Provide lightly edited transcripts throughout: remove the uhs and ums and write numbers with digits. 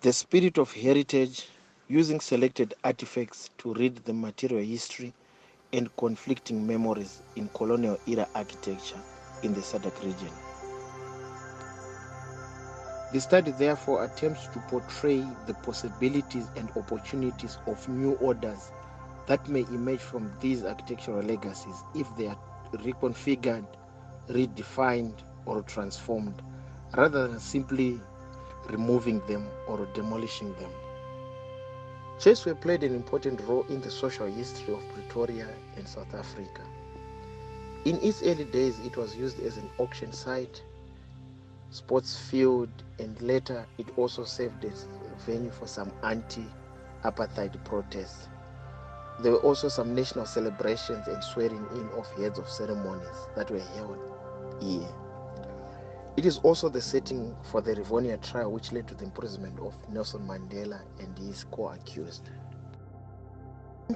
The spirit of heritage, using selected artifacts to read the material history and conflicting memories in colonial era architecture in the SADC region. The study therefore attempts to portray the possibilities and opportunities of new orders that may emerge from these architectural legacies if they are reconfigured, redefined, or transformed, rather than simply removing them or demolishing them. Chisvo played an important role in the social history of Pretoria and South Africa. In its early days, it was used as an auction site, sports field, and later it also served as a venue for some anti-apartheid protests. There were also some national celebrations and swearing in of heads of ceremonies that were held here. It is also the setting for the Rivonia trial, which led to the imprisonment of Nelson Mandela and his co-accused.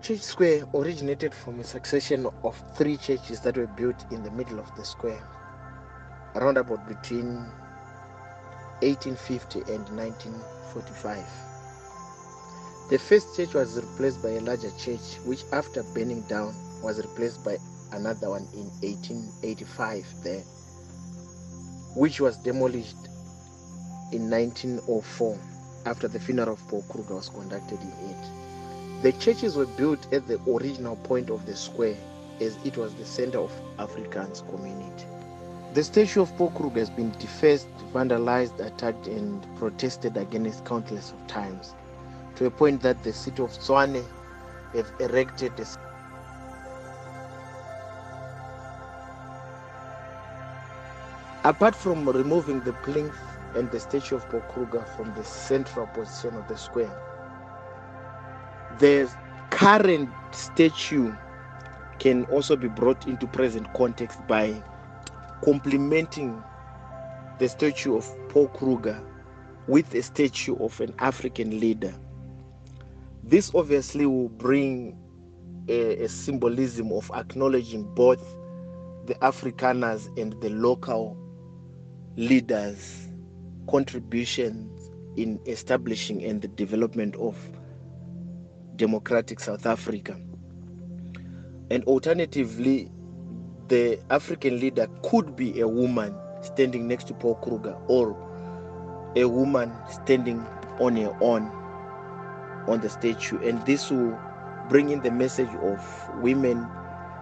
Church Square originated from a succession of 3 churches that were built in the middle of the square, around about between 1850 and 1945. The first church was replaced by a larger church, which after burning down was replaced by another one in 1885 there, which was demolished in 1904 after the funeral of Paul Kruger was conducted in it. The churches were built at the original point of the square, as it was the center of Afrikaans community. The statue of Paul Kruger has been defaced, vandalized, attacked, and protested against countless of times, to a point that the city of Tshwane have erected a Apart from removing the plinth and the statue of Paul Kruger from the central position of the square, the current statue can also be brought into present context by complementing the statue of Paul Kruger with a statue of an African leader. This obviously will bring a symbolism of acknowledging both the Afrikaners and the local leaders' contributions in establishing and the development of democratic South Africa. And alternatively, the African leader could be a woman standing next to Paul Kruger, or a woman standing on her own on the statue, and this will bring in the message of women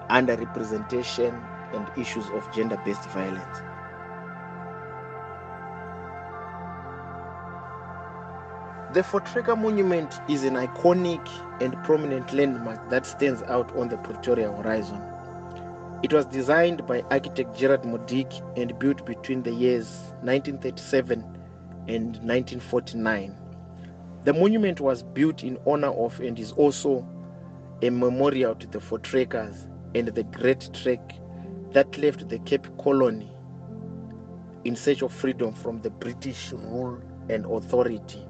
underrepresentation and issues of gender-based violence. The Voortrekker Monument is an iconic and prominent landmark that stands out on the Pretoria horizon. It was designed by architect Gerard Modic and built between the years 1937 and 1949. The monument was built in honor of and is also a memorial to the Voortrekkers and the great trek that left the Cape Colony in search of freedom from the British rule and authority.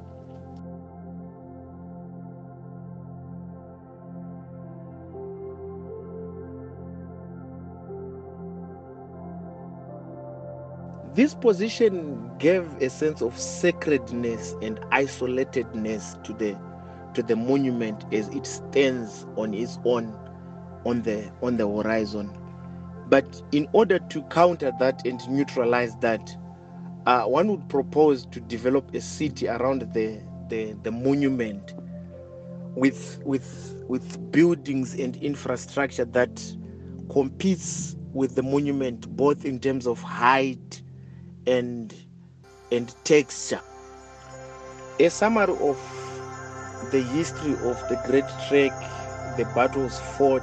This position gave a sense of sacredness and isolatedness to the monument as it stands on its own on the horizon. But in order to counter that and neutralize that, one would propose to develop a city around the monument with buildings and infrastructure that competes with the monument both in terms of height and texture. A summary of the history of the Great Trek, the battles fought,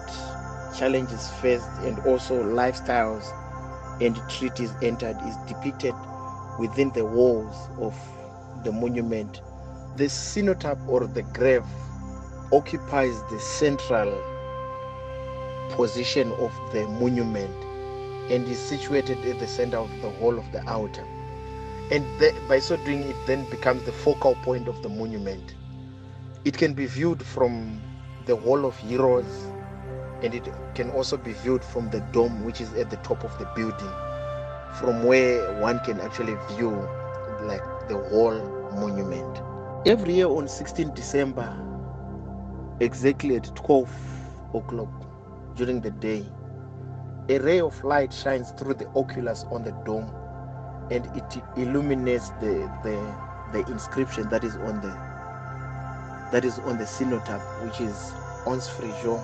challenges faced, and also lifestyles and treaties entered is depicted within the walls of the monument. The cenotaph or the grave occupies the central position of the monument and is situated at the center of the whole of the altar. And by so doing, it then becomes the focal point of the monument. It can be viewed from the Hall of Heroes, and it can also be viewed from the dome, which is at the top of the building, from where one can actually view like the whole monument. Every year on 16 December, exactly at 12 o'clock during the day, a ray of light shines through the oculus on the dome, and it illuminates the inscription that is on the cenotaph, which is Ons Frijo,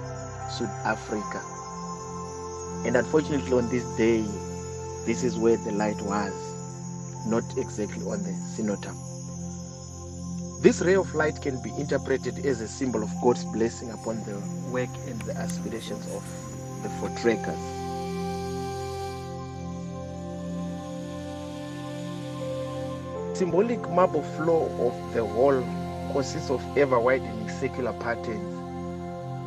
South Africa. And unfortunately, on this day, this is where the light was, not exactly on the cenotaph. This ray of light can be interpreted as a symbol of God's blessing upon the work and the aspirations of the portraykers. Symbolic marble floor of the hall consists of ever-widening circular patterns,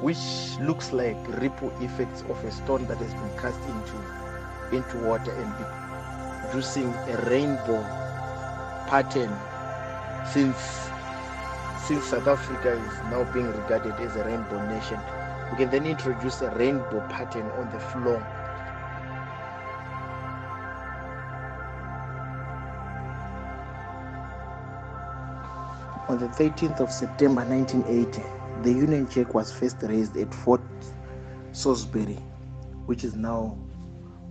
which looks like ripple effects of a stone that has been cast into water and producing a rainbow pattern. Since South Africa is now being regarded as a rainbow nation, we can then introduce a rainbow pattern on the floor. On the 13th of September 1980, the Union Jack was first raised at Fort Salisbury, which is now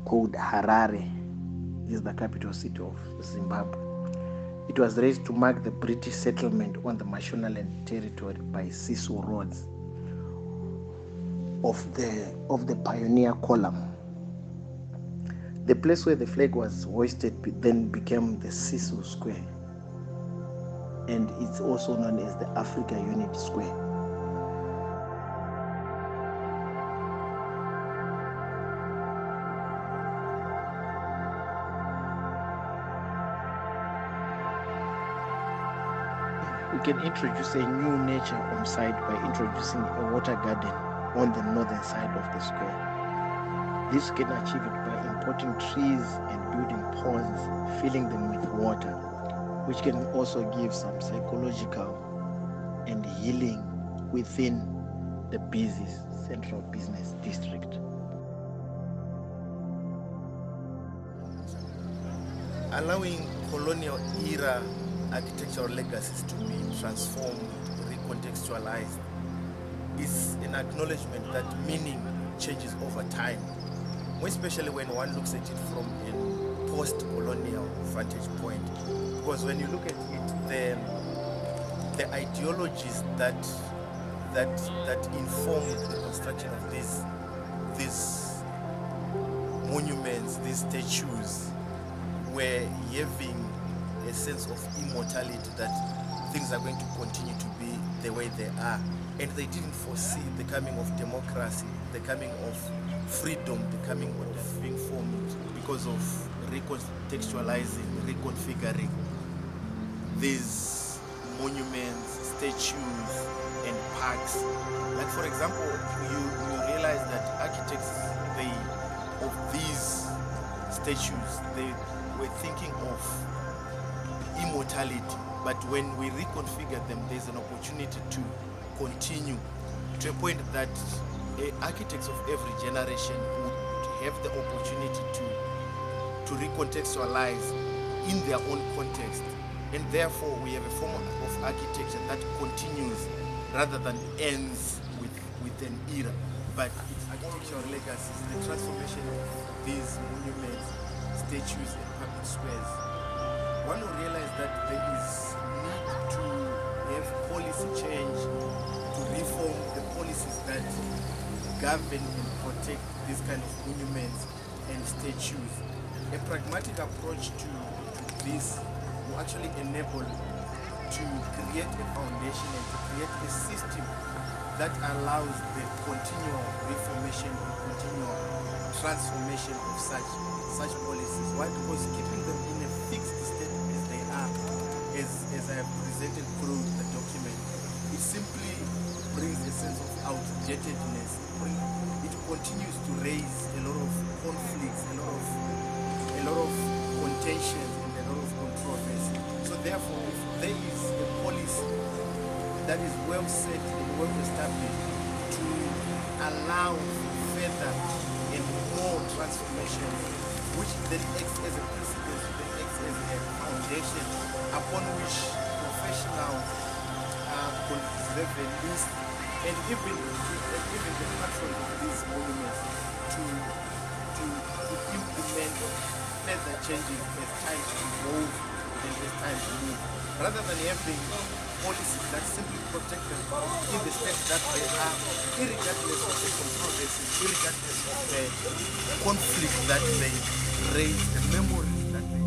called Harare. This is the capital city of Zimbabwe. It was raised to mark the British settlement on the Mashonaland territory by Cecil Rhodes of the Pioneer Column. The place where the flag was hoisted then became the Cecil Square, and it's also known as the Africa Unit Square. We can introduce a new nature on site by introducing a water garden on the northern side of the square. This can achieve it by importing trees and building ponds, filling them with water, which can also give some psychological and healing within the busy central business district. Allowing colonial-era architectural legacies to be transformed, recontextualized, is an acknowledgement that meaning changes over time, more especially when one looks at it from a post-colonial vantage point. Because when you look at it, the ideologies that inform the construction of these monuments, these statues, were having a sense of immortality, that things are going to continue to be the way they are. And they didn't foresee the coming of democracy, the coming of freedom, the coming of being formed because of recontextualizing, reconfiguring these monuments, statues, and parks. Like for example, you realize that architects, of these statues, they were thinking of immortality, but when we reconfigure them, there's an opportunity to continue to a point that architects of every generation would have the opportunity to recontextualize in their own context, and therefore we have a form of architecture that continues rather than ends with an era, but it's architectural legacies, the transformation of these monuments, statues, and public squares. One will realize that there is need to have policy change to reform the policies that govern and protect these kind of monuments and statues. A pragmatic approach to this will actually enable to create a foundation and to create a system that allows the continual reformation and continual transformation of such policies. Why? Because keeping them in a fixed state as they are, as I have presented through the document, it simply brings a sense of outdatedness. It continues to raise a lot of conflicts, a lot of contentions, and a lot of controversy. So therefore, if there is a policy that is well set and well established to allow further and more transformation, which then acts as a precedent, then acts as a foundation upon which professionals preserve a list and even the patron of these monuments to implement further changes as time evolves and as time moves, rather than having policies that simply protect them in the state that they are, irregardless of the controversies, irregardless of the conflict that they raise, the memories that they